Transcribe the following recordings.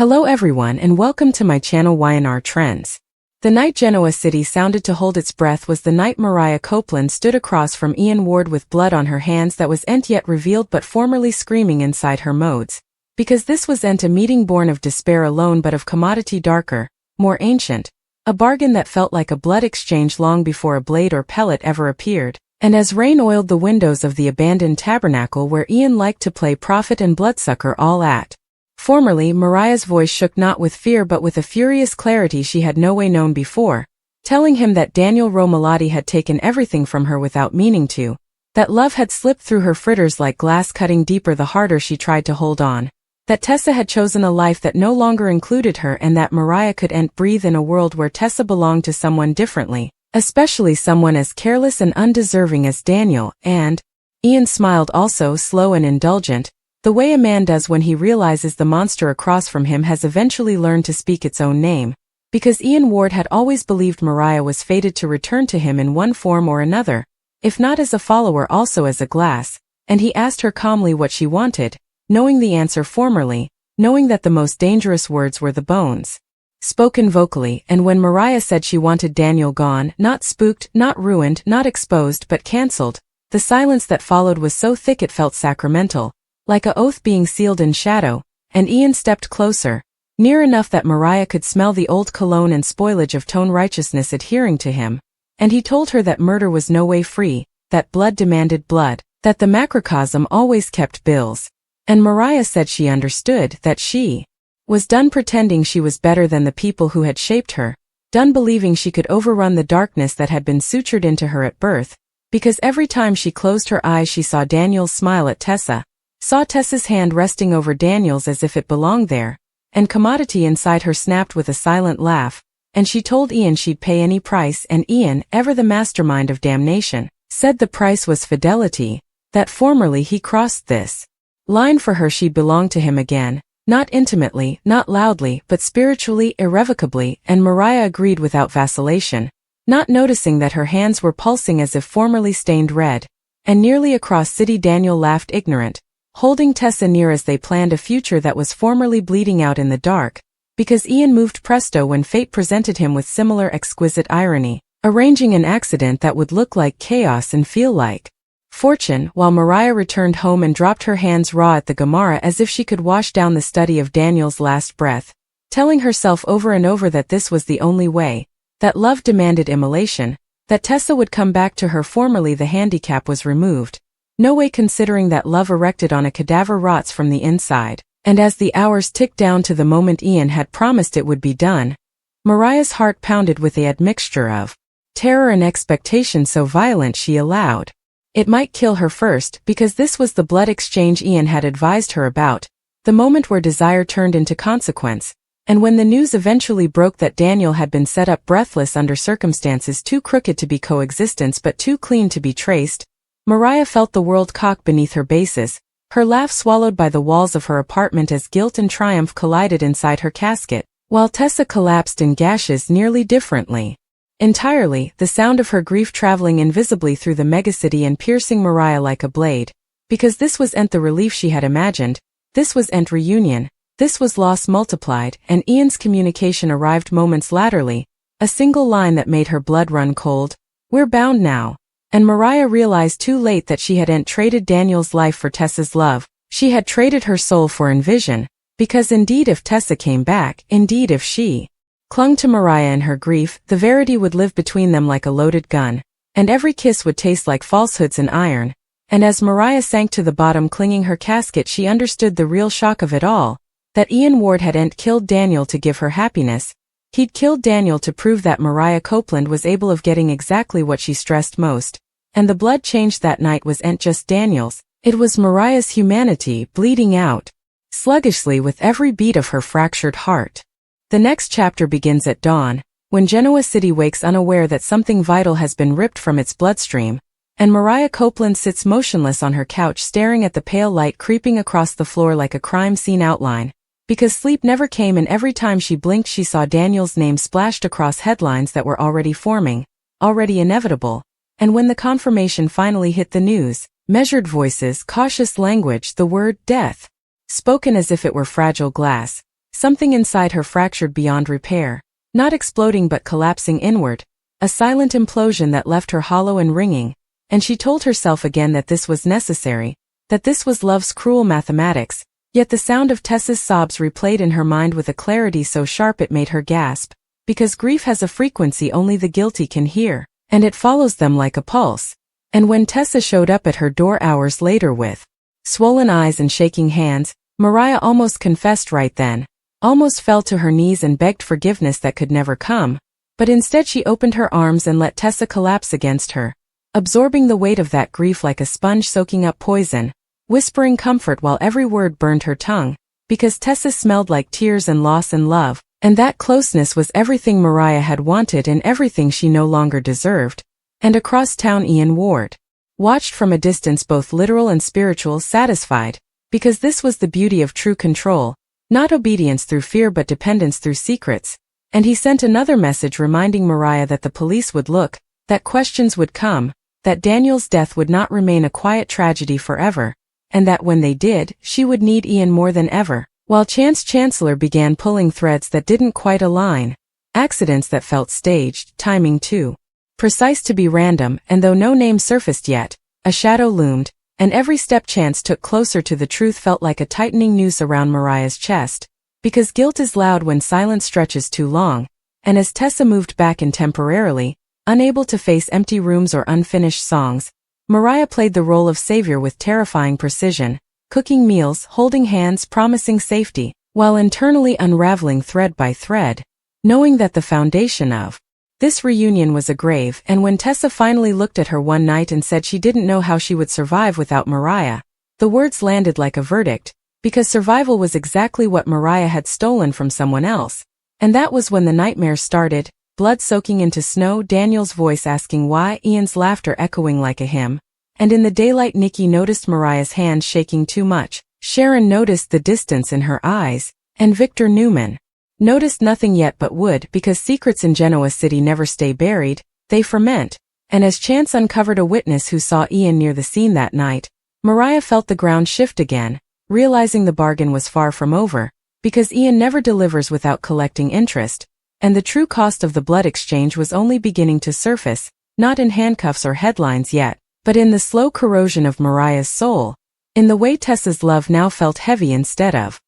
Hello everyone and welcome to my channel YNR Trends. The night Genoa City sounded to hold its breath was the night Mariah Copeland stood across from Ian Ward with blood on her hands that was ain't yet revealed but formerly screaming inside her modes. Because this was ain't a meeting born of despair alone but of commodity darker, more ancient, a bargain that felt like a blood exchange long before a blade or pellet ever appeared. And as rain oiled the windows of the abandoned tabernacle where Ian liked to play prophet and bloodsucker all at. Formerly, Mariah's voice shook not with fear but with a furious clarity she had no way known before, telling him that Daniel Romalotti had taken everything from her without meaning to, that love had slipped through her fritters like glass cutting deeper the harder she tried to hold on, that Tessa had chosen a life that no longer included her and that Mariah could breathe in a world where Tessa belonged to someone differently, especially someone as careless and undeserving as Daniel, and Ian smiled also slow and indulgent, the way a man does when he realizes the monster across from him has eventually learned to speak its own name, because Ian Ward had always believed Mariah was fated to return to him in one form or another, if not as a follower also as a glass, and he asked her calmly what she wanted, knowing the answer formerly, knowing that the most dangerous words were the bones spoken vocally, and when Mariah said she wanted Daniel gone, not spooked, not ruined, not exposed but cancelled, the silence that followed was so thick it felt sacramental, like a oath being sealed in shadow, and Ian stepped closer, near enough that Mariah could smell the old cologne and spoilage of tone righteousness adhering to him, and he told her that murder was no way free, that blood demanded blood, that the macrocosm always kept bills, and Mariah said she understood, that she was done pretending she was better than the people who had shaped her, done believing she could overrun the darkness that had been sutured into her at birth, because every time she closed her eyes she saw Daniel's smile at Tessa, saw Tessa's hand resting over Daniel's as if it belonged there, and commodity inside her snapped with a silent laugh, and she told Ian she'd pay any price, and Ian, ever the mastermind of damnation, said the price was fidelity, that formerly he crossed this line for her she belonged to him again, not intimately, not loudly, but spiritually, irrevocably, and Mariah agreed without vacillation, not noticing that her hands were pulsing as if formerly stained red, and nearly across city Daniel laughed ignorant, holding Tessa near as they planned a future that was formerly bleeding out in the dark, because Ian moved presto when fate presented him with similar exquisite irony, arranging an accident that would look like chaos and feel like fortune, while Mariah returned home and dropped her hands raw at the Gemara as if she could wash down the study of Daniel's last breath, telling herself over and over that this was the only way, that love demanded immolation, that Tessa would come back to her formerly the handicap was removed, no way considering that love erected on a cadaver rots from the inside, and as the hours ticked down to the moment Ian had promised it would be done, Mariah's heart pounded with a admixture of terror and expectation so violent she allowed it might kill her first, because this was the blood exchange Ian had advised her about, the moment where desire turned into consequence, and when the news eventually broke that Daniel had been set up breathless under circumstances too crooked to be coexistence but too clean to be traced, Mariah felt the world cock beneath her bases, her laugh swallowed by the walls of her apartment as guilt and triumph collided inside her casket, while Tessa collapsed in gashes nearly differently. Entirely, the sound of her grief traveling invisibly through the megacity and piercing Mariah like a blade, because this was the relief she had imagined, this was reunion, this was loss multiplied, and Ian's communication arrived moments latterly, a single line that made her blood run cold, "We're bound now." And Mariah realized too late that she had traded Daniel's life for Tessa's love, she had traded her soul for envision, because indeed if Tessa came back, indeed if she clung to Mariah in her grief, the verity would live between them like a loaded gun, and every kiss would taste like falsehoods and iron, and as Mariah sank to the bottom clinging her casket she understood the real shock of it all, that Ian Ward had killed Daniel to give her happiness, he'd killed Daniel to prove that Mariah Copeland was able of getting exactly what she stressed most. And the blood change that night was just Daniel's, it was Mariah's humanity bleeding out sluggishly with every beat of her fractured heart. The next chapter begins at dawn, when Genoa City wakes unaware that something vital has been ripped from its bloodstream, and Mariah Copeland sits motionless on her couch staring at the pale light creeping across the floor like a crime scene outline, because sleep never came and every time she blinked she saw Daniel's name splashed across headlines that were already forming, already inevitable. And when the confirmation finally hit the news, measured voices, cautious language, the word death, spoken as if it were fragile glass, Something inside her fractured beyond repair, not exploding but collapsing inward, a silent implosion that left her hollow and ringing, and she told herself again that this was necessary, that this was love's cruel mathematics, yet the sound of Tessa's sobs replayed in her mind with a clarity so sharp it made her gasp, because grief has a frequency only the guilty can hear, and it follows them like a pulse. And when Tessa showed up at her door hours later with swollen eyes and shaking hands, Mariah almost confessed right then, almost fell to her knees and begged forgiveness that could never come, but instead she opened her arms and let Tessa collapse against her, absorbing the weight of that grief like a sponge soaking up poison, whispering comfort while every word burned her tongue, because Tessa smelled like tears and loss and love, and that closeness was everything Mariah had wanted and everything she no longer deserved. And across town Ian Ward watched from a distance, both literal and spiritual, satisfied, because this was the beauty of true control, not obedience through fear but dependence through secrets. And he sent another message reminding Mariah that the police would look, that questions would come, that Daniel's death would not remain a quiet tragedy forever, and that when they did, she would need Ian more than ever. While Chance Chancellor began pulling threads that didn't quite align, accidents that felt staged, timing too precise to be random, and though no name surfaced yet, a shadow loomed, and every step Chance took closer to the truth felt like a tightening noose around Mariah's chest, because guilt is loud when silence stretches too long, and as Tessa moved back in temporarily, unable to face empty rooms or unfinished songs, Mariah played the role of savior with terrifying precision, cooking meals, holding hands, promising safety, while internally unraveling thread by thread, knowing that the foundation of this reunion was a grave. And when Tessa finally looked at her one night and said she didn't know how she would survive without Mariah, the words landed like a verdict, because survival was exactly what Mariah had stolen from someone else. And that was when the nightmare started, blood soaking into snow, Daniel's voice asking why, Ian's laughter echoing like a hymn. And in the daylight Nikki noticed Mariah's hand shaking too much, Sharon noticed the distance in her eyes, and Victor Newman noticed nothing yet but would, because secrets in Genoa City never stay buried, they ferment. And as Chance uncovered a witness who saw Ian near the scene that night, Mariah felt the ground shift again, realizing the bargain was far from over, because Ian never delivers without collecting interest, and the true cost of the blood exchange was only beginning to surface, not in handcuffs or headlines yet, but in the slow corrosion of Mariah's soul, in the way Tessa's love now felt heavy instead of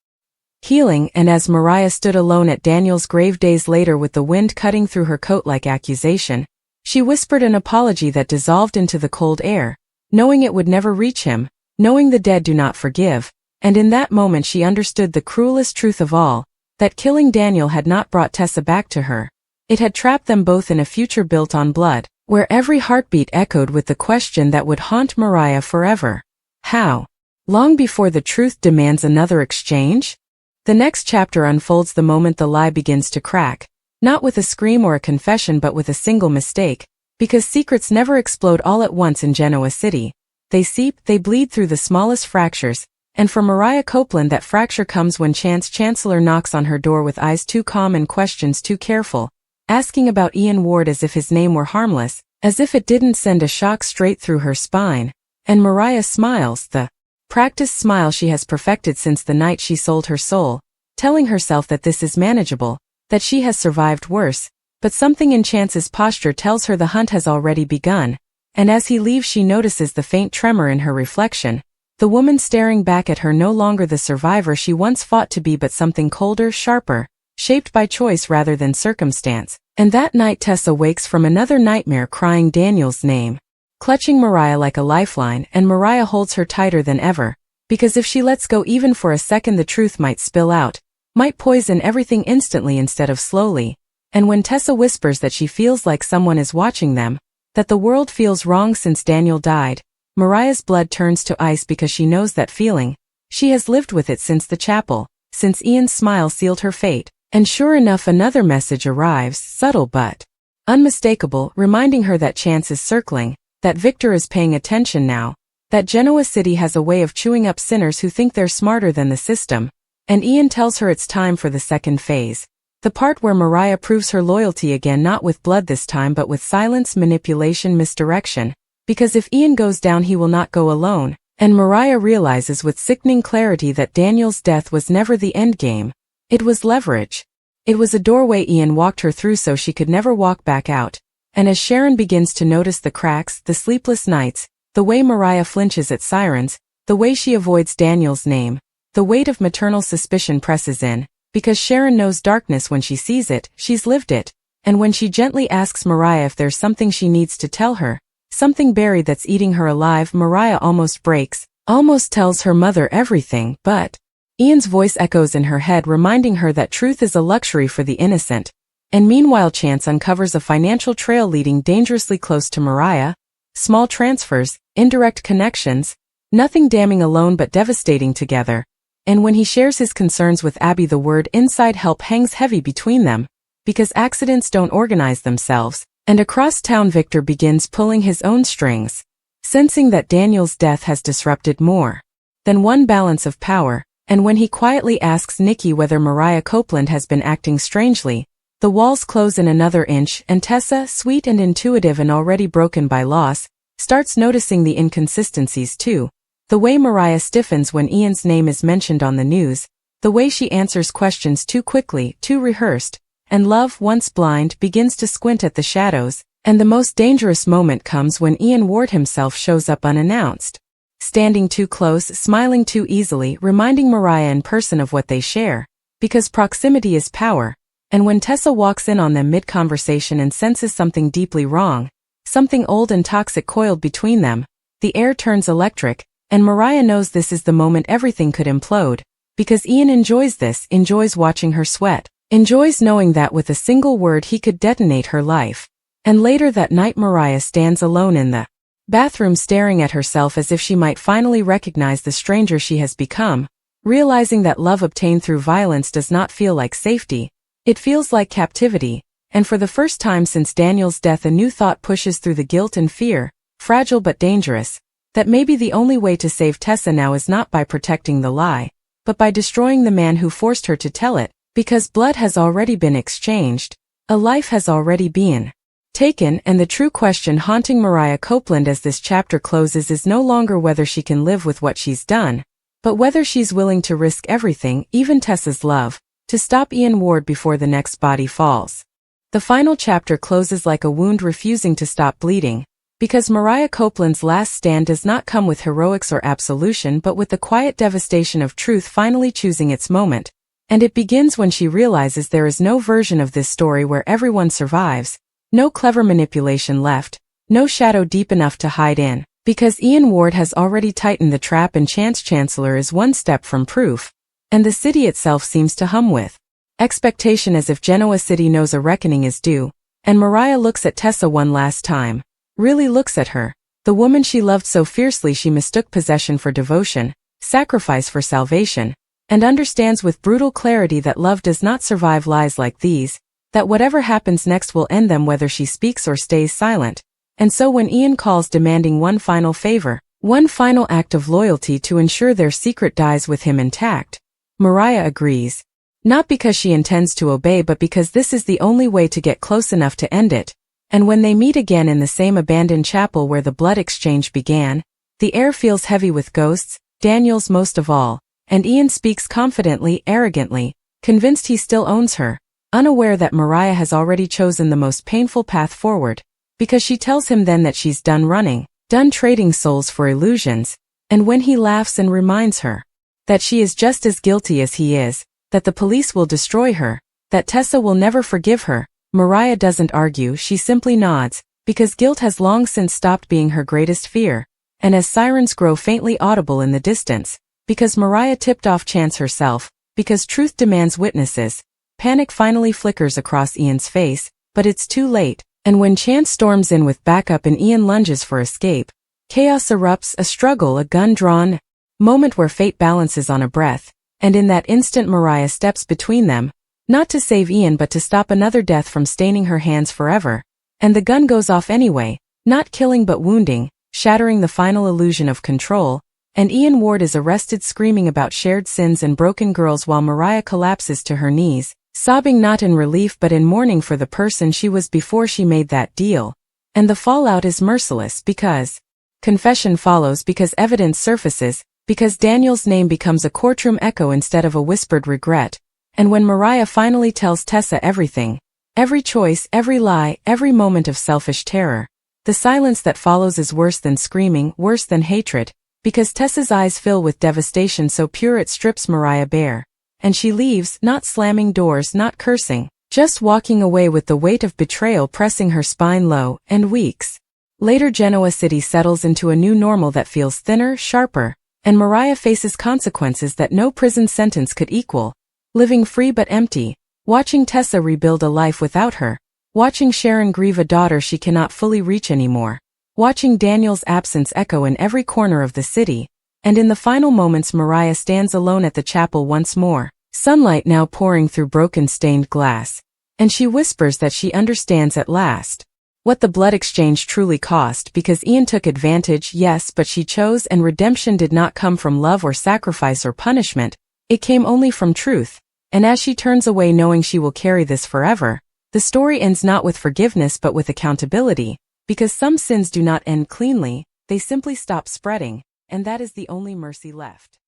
healing. And as Mariah stood alone at Daniel's grave days later with the wind cutting through her coat like accusation, she whispered an apology that dissolved into the cold air, knowing it would never reach him, knowing the dead do not forgive, and in that moment she understood the cruelest truth of all, that killing Daniel had not brought Tessa back to her. It had trapped them both in a future built on blood, where every heartbeat echoed with the question that would haunt Mariah forever. How long before the truth demands another exchange? The next chapter unfolds the moment the lie begins to crack, not with a scream or a confession but with a single mistake, because secrets never explode all at once in Genoa City. They seep, they bleed through the smallest fractures, and for Mariah Copeland that fracture comes when Chance Chancellor knocks on her door with eyes too calm and questions too careful, asking about Ian Ward as if his name were harmless, as if it didn't send a shock straight through her spine. And Mariah smiles, the practiced smile she has perfected since the night she sold her soul, telling herself that this is manageable, that she has survived worse, but something in Chance's posture tells her the hunt has already begun, and as he leaves she notices the faint tremor in her reflection, the woman staring back at her no longer the survivor she once fought to be but something colder, sharper, shaped by choice rather than circumstance. And that night Tessa wakes from another nightmare crying Daniel's name, clutching Mariah like a lifeline, and Mariah holds her tighter than ever, because if she lets go even for a second the truth might spill out, might poison everything instantly instead of slowly. And when Tessa whispers that she feels like someone is watching them, that the world feels wrong since Daniel died, Mariah's blood turns to ice because she knows that feeling. She has lived with it since the chapel, since Ian's smile sealed her fate. And sure enough another message arrives, subtle but unmistakable, reminding her that Chance is circling, that Victor is paying attention now, that Genoa City has a way of chewing up sinners who think they're smarter than the system. And Ian tells her it's time for the second phase, the part where Mariah proves her loyalty again, not with blood this time but with silence, manipulation, misdirection, because if Ian goes down he will not go alone. And Mariah realizes with sickening clarity that Daniel's death was never the endgame, It was leverage. It was a doorway Ian walked her through so she could never walk back out. And as Sharon begins to notice the cracks, the sleepless nights, the way Mariah flinches at sirens, the way she avoids Daniel's name, the weight of maternal suspicion presses in, because Sharon knows darkness when she sees it, she's lived it, and when she gently asks Mariah if there's something she needs to tell her, something buried that's eating her alive, Mariah almost breaks, almost tells her mother everything, but Ian's voice echoes in her head reminding her that truth is a luxury for the innocent, and meanwhile chance uncovers a financial trail leading dangerously close to Mariah, small transfers, indirect connections, nothing damning alone but devastating together, and when he shares his concerns with Abby the word inside help hangs heavy between them, because accidents don't organize themselves, and across town Victor begins pulling his own strings, sensing that Daniel's death has disrupted more than one balance of power, and when he quietly asks Nikki whether Mariah Copeland has been acting strangely, the walls close in another inch and Tessa, sweet and intuitive and already broken by loss, starts noticing the inconsistencies too. The way Mariah stiffens when Ian's name is mentioned on the news, the way she answers questions too quickly, too rehearsed, and love, once blind, begins to squint at the shadows, and the most dangerous moment comes when Ian Ward himself shows up unannounced. Standing too close, smiling too easily, reminding Mariah in person of what they share, because proximity is power, and when Tessa walks in on them mid-conversation and senses something deeply wrong, something old and toxic coiled between them, the air turns electric, and Mariah knows this is the moment everything could implode, because Ian enjoys this, enjoys watching her sweat, enjoys knowing that with a single word he could detonate her life. And later that night Mariah stands alone in the bathroom staring at herself as if she might finally recognize the stranger she has become, realizing that love obtained through violence does not feel like safety, it feels like captivity, and for the first time since Daniel's death a new thought pushes through the guilt and fear, fragile but dangerous, that maybe the only way to save Tessa now is not by protecting the lie, but by destroying the man who forced her to tell it, because blood has already been exchanged, a life has already been taken, and the true question haunting Mariah Copeland as this chapter closes is no longer whether she can live with what she's done, but whether she's willing to risk everything, even Tessa's love, to stop Ian Ward before the next body falls. The final chapter closes like a wound refusing to stop bleeding, because Mariah Copeland's last stand does not come with heroics or absolution but with the quiet devastation of truth finally choosing its moment, and it begins when she realizes there is no version of this story where everyone survives, no clever manipulation left, no shadow deep enough to hide in, because Ian Ward has already tightened the trap and Chance Chancellor is one step from proof, and the city itself seems to hum with expectation as if Genoa City knows a reckoning is due, and Mariah looks at Tessa one last time, really looks at her, the woman she loved so fiercely she mistook possession for devotion, sacrifice for salvation, and understands with brutal clarity that love does not survive lies like these, that whatever happens next will end them whether she speaks or stays silent. And so when Ian calls demanding one final favor, one final act of loyalty to ensure their secret dies with him intact, Mariah agrees. Not because she intends to obey but because this is the only way to get close enough to end it. And when they meet again in the same abandoned chapel where the blood exchange began, the air feels heavy with ghosts, Daniel's most of all, and Ian speaks confidently, arrogantly, convinced he still owns her, unaware that Mariah has already chosen the most painful path forward, because she tells him then that she's done running, done trading souls for illusions, and when he laughs and reminds her that she is just as guilty as he is, that the police will destroy her, that Tessa will never forgive her, Mariah doesn't argue, she simply nods, because guilt has long since stopped being her greatest fear, and as sirens grow faintly audible in the distance, because Mariah tipped off Chance herself, because truth demands witnesses, panic finally flickers across Ian's face, but it's too late, and when Chance storms in with backup and Ian lunges for escape, chaos erupts, a struggle, a gun drawn, moment where fate balances on a breath, and in that instant Mariah steps between them, not to save Ian but to stop another death from staining her hands forever, and the gun goes off anyway, not killing but wounding, shattering the final illusion of control, and Ian Ward is arrested screaming about shared sins and broken girls while Mariah collapses to her knees, sobbing not in relief but in mourning for the person she was before she made that deal. And the fallout is merciless because confession follows, because evidence surfaces, because Daniel's name becomes a courtroom echo instead of a whispered regret, And when Mariah finally tells Tessa everything, every choice, every lie, every moment of selfish terror, the silence that follows is worse than screaming, worse than hatred, because Tessa's eyes fill with devastation so pure it strips Mariah bare. And she leaves, not slamming doors, not cursing, just walking away with the weight of betrayal pressing her spine low. And weeks later, Genoa City settles into a new normal that feels thinner, sharper, and Mariah faces consequences that no prison sentence could equal. Living free but empty, watching Tessa rebuild a life without her, watching Sharon grieve a daughter she cannot fully reach anymore, watching Daniel's absence echo in every corner of the city, and in the final moments Mariah stands alone at the chapel once more, sunlight now pouring through broken stained glass, and she whispers that she understands at last what the blood exchange truly cost, because Ian took advantage, yes, but she chose, and redemption did not come from love or sacrifice or punishment, it came only from truth. And as she turns away knowing she will carry this forever, the story ends not with forgiveness but with accountability, because some sins do not end cleanly, they simply stop spreading, and that is the only mercy left.